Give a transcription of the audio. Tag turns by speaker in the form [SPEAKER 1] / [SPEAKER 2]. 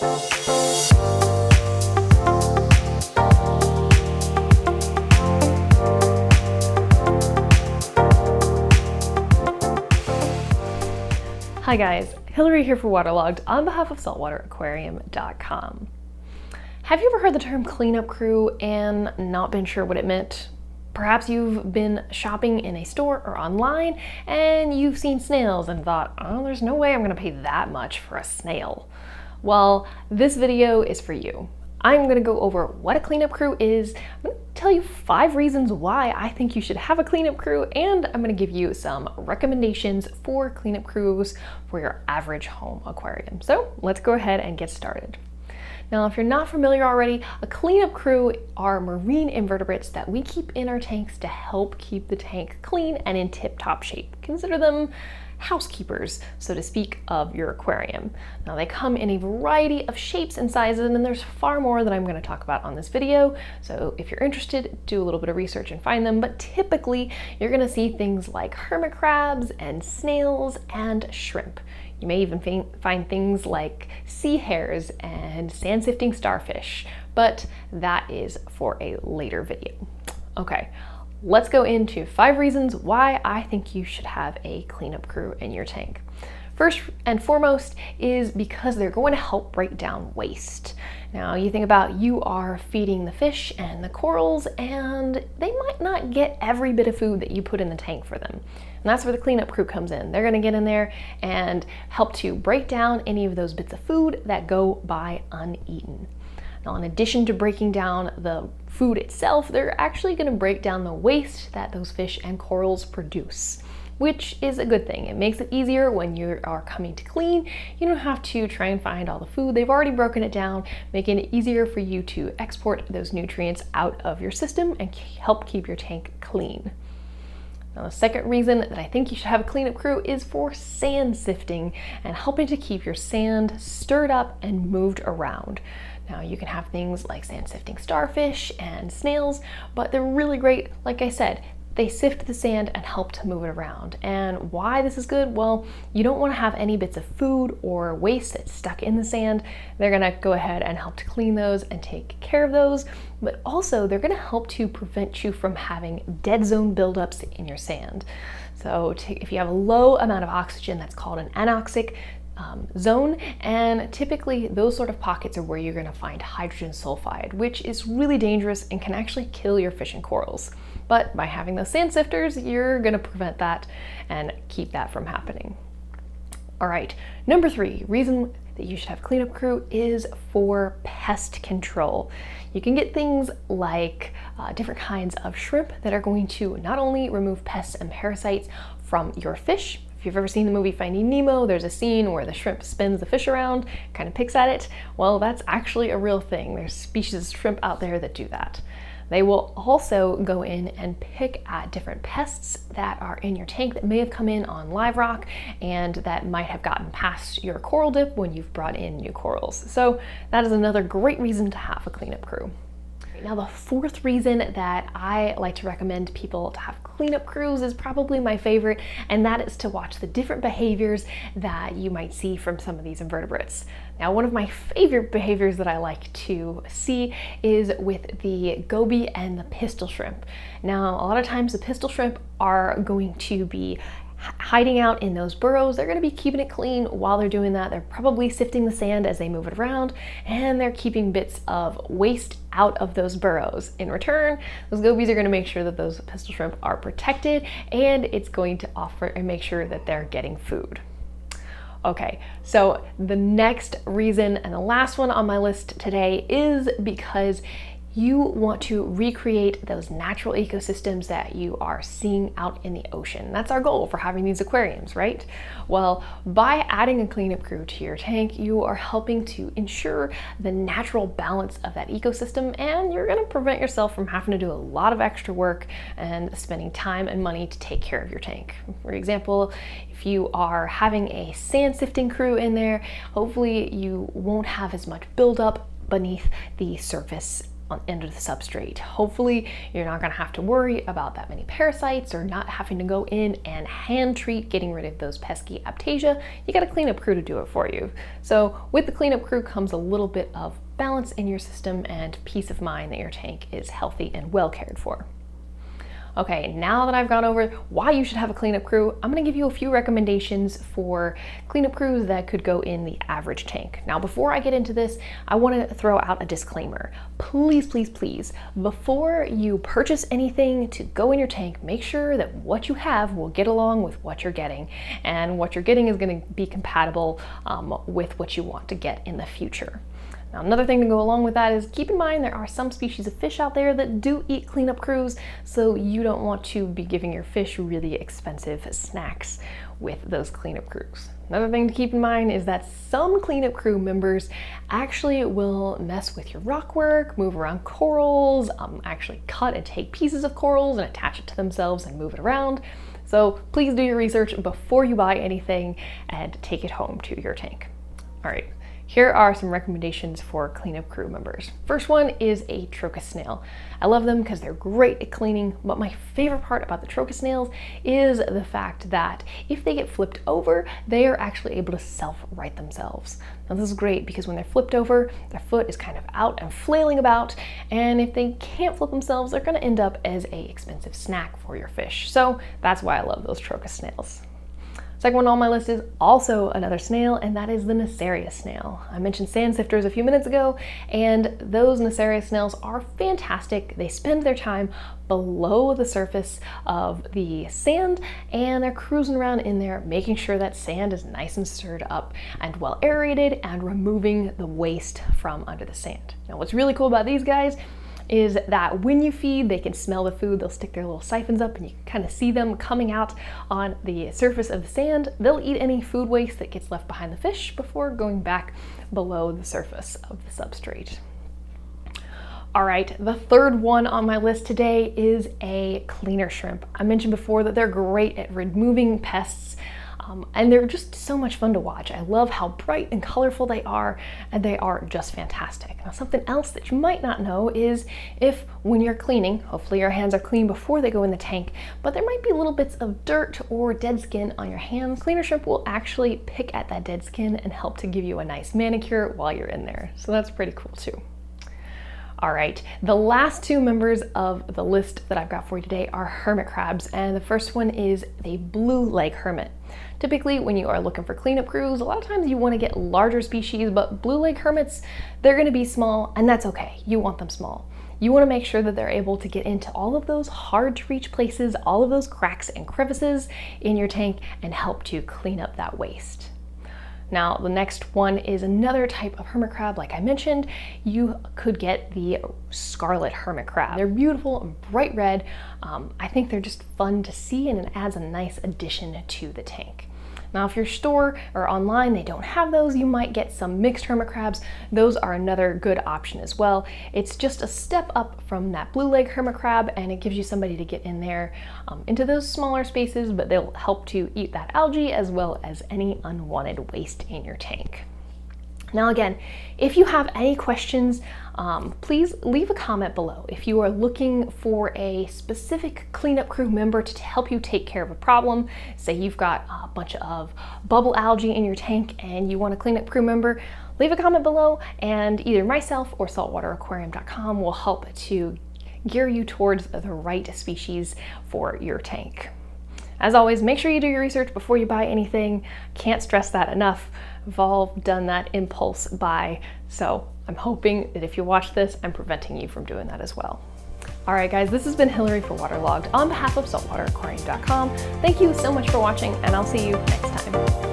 [SPEAKER 1] Hi guys, Hilary here for Waterlogged on behalf of saltwateraquarium.com. Have you ever heard the term cleanup crew and not been sure what it meant? Perhaps you've been shopping in a store or online and you've seen snails and thought, oh, there's no way I'm gonna pay that much for a snail. Well, this video is for you. I'm gonna go over what a cleanup crew is. I'm gonna tell you 5 reasons why I think you should have a cleanup crew, and I'm gonna give you some recommendations for cleanup crews for your average home aquarium. So let's go ahead and get started. Now, if you're not familiar already, a cleanup crew are marine invertebrates that we keep in our tanks to help keep the tank clean and in tip-top shape. Consider them housekeepers, so to speak, of your aquarium. Now, they come in a variety of shapes and sizes, and there's far more that I'm going to talk about on this video. So if you're interested, do a little bit of research and find them, but typically you're going to see things like hermit crabs and snails and shrimp. You may even find things like sea hares and sand-sifting starfish, but that is for a later video. Okay. Let's go into 5 reasons why I think you should have a cleanup crew in your tank. First and foremost is because they're going to help break down waste. Now, you think about you are feeding the fish and the corals, and they might not get every bit of food that you put in the tank for them. And that's where the cleanup crew comes in. They're going to get in there and help to break down any of those bits of food that go by uneaten. Now, in addition to breaking down the food itself, they're actually going to break down the waste that those fish and corals produce, which is a good thing. It makes it easier when you are coming to clean. You don't have to try and find all the food. They've already broken it down, making it easier for you to export those nutrients out of your system and help keep your tank clean. Now, the second reason that I think you should have a cleanup crew is for sand sifting and helping to keep your sand stirred up and moved around. Now, you can have things like sand-sifting starfish and snails, but they're really great. Like I said, they sift the sand and help to move it around. And why this is good? Well, you don't want to have any bits of food or waste that's stuck in the sand. They're going to go ahead and help to clean those and take care of those, but also they're going to help to prevent you from having dead zone buildups in your sand. So if you have a low amount of oxygen, that's called an anoxic zone, and typically those sort of pockets are where you're going to find hydrogen sulfide, which is really dangerous and can actually kill your fish and corals. But by having those sand sifters, you're going to prevent that and keep that from happening. All right, number 3 reason that you should have a cleanup crew is for pest control. You can get things like different kinds of shrimp that are going to not only remove pests and parasites from your fish. If you've ever seen the movie Finding Nemo, there's a scene where the shrimp spins the fish around, kind of picks at it. Well, that's actually a real thing. There's species of shrimp out there that do that. They will also go in and pick at different pests that are in your tank that may have come in on live rock and that might have gotten past your coral dip when you've brought in new corals. So that is another great reason to have a cleanup crew. Now, the 4th reason that I like to recommend people to have cleanup crews is probably my favorite, and that is to watch the different behaviors that you might see from some of these invertebrates. Now, one of my favorite behaviors that I like to see is with the goby and the pistol shrimp. Now, a lot of times the pistol shrimp are going to be hiding out in those burrows. They're going to be keeping it clean while they're doing that. They're probably sifting the sand as they move it around, and they're keeping bits of waste out of those burrows. In return, those gobies are going to make sure that those pistol shrimp are protected, and it's going to offer and make sure that they're getting food. Okay, so the next reason and the last one on my list today is because you want to recreate those natural ecosystems that you are seeing out in the ocean. That's our goal for having these aquariums, right? Well, by adding a cleanup crew to your tank, you are helping to ensure the natural balance of that ecosystem, and you're gonna prevent yourself from having to do a lot of extra work and spending time and money to take care of your tank. For example, if you are having a sand sifting crew in there, hopefully you won't have as much buildup beneath the surface into the substrate. Hopefully you're not gonna have to worry about that many parasites or not having to go in and hand treat getting rid of those pesky Aiptasia. You got a cleanup crew to do it for you. So with the cleanup crew comes a little bit of balance in your system and peace of mind that your tank is healthy and well cared for. Okay, now that I've gone over why you should have a cleanup crew, I'm gonna give you a few recommendations for cleanup crews that could go in the average tank. Now, before I get into this, I wanna throw out a disclaimer. Please, please, please, before you purchase anything to go in your tank, make sure that what you have will get along with what you're getting, and what you're getting is gonna be compatible with what you want to get in the future. Now, another thing to go along with that is keep in mind there are some species of fish out there that do eat cleanup crews, so you don't want to be giving your fish really expensive snacks with those cleanup crews. Another thing to keep in mind is that some cleanup crew members actually will mess with your rock work, move around corals, actually cut and take pieces of corals and attach it to themselves and move it around. So please do your research before you buy anything and take it home to your tank. All right. Here are some recommendations for cleanup crew members. First one is a trochus snail. I love them because they're great at cleaning, but my favorite part about the trochus snails is the fact that if they get flipped over, they are actually able to self-right themselves. Now this is great because when they're flipped over, their foot is kind of out and flailing about, and if they can't flip themselves, they're gonna end up as an expensive snack for your fish. So that's why I love those trochus snails. Second one on my list is also another snail, and that is the Nacerius snail. I mentioned sand sifters a few minutes ago, and those Nacerius snails are fantastic. They spend their time below the surface of the sand, and they're cruising around in there, making sure that sand is nice and stirred up and well aerated and removing the waste from under the sand. Now, what's really cool about these guys is that when you feed, they can smell the food. They'll stick their little siphons up and you can kind of see them coming out on the surface of the sand. They'll eat any food waste that gets left behind the fish before going back below the surface of the substrate. All right, the third one on my list today is a cleaner shrimp. I mentioned before that they're great at removing pests, and they're just so much fun to watch. I love how bright and colorful they are, and they are just fantastic. Now, something else that you might not know is if when you're cleaning, hopefully your hands are clean before they go in the tank, but there might be little bits of dirt or dead skin on your hands. Cleaner shrimp will actually pick at that dead skin and help to give you a nice manicure while you're in there. So that's pretty cool too. All right, the last two members of the list that I've got for you today are hermit crabs, and the first one is the blue leg hermit. Typically, when you are looking for cleanup crews, a lot of times you want to get larger species, but blue leg hermits, they're going to be small, and that's okay. You want them small. You want to make sure that they're able to get into all of those hard to reach places, all of those cracks and crevices in your tank, and help to clean up that waste. Now, the next one is another type of hermit crab. Like I mentioned, you could get the scarlet hermit crab. They're beautiful and bright red. I think they're just fun to see, and it adds a nice addition to the tank. Now, if your store or online, they don't have those, you might get some mixed hermit crabs. Those are another good option as well. It's just a step up from that blue leg hermit crab, and it gives you somebody to get in there into those smaller spaces, but they'll help to eat that algae as well as any unwanted waste in your tank. Now again, if you have any questions, please leave a comment below. If you are looking for a specific cleanup crew member to help you take care of a problem, say you've got a bunch of bubble algae in your tank and you want a cleanup crew member, leave a comment below and either myself or saltwateraquarium.com will help to gear you towards the right species for your tank. As always, make sure you do your research before you buy anything. Can't stress that enough. We've all done that impulse buy, so I'm hoping that if you watch this, I'm preventing you from doing that as well. All right, guys, this has been Hilary for Waterlogged on behalf of saltwateraquarium.com. Thank you so much for watching, and I'll see you next time.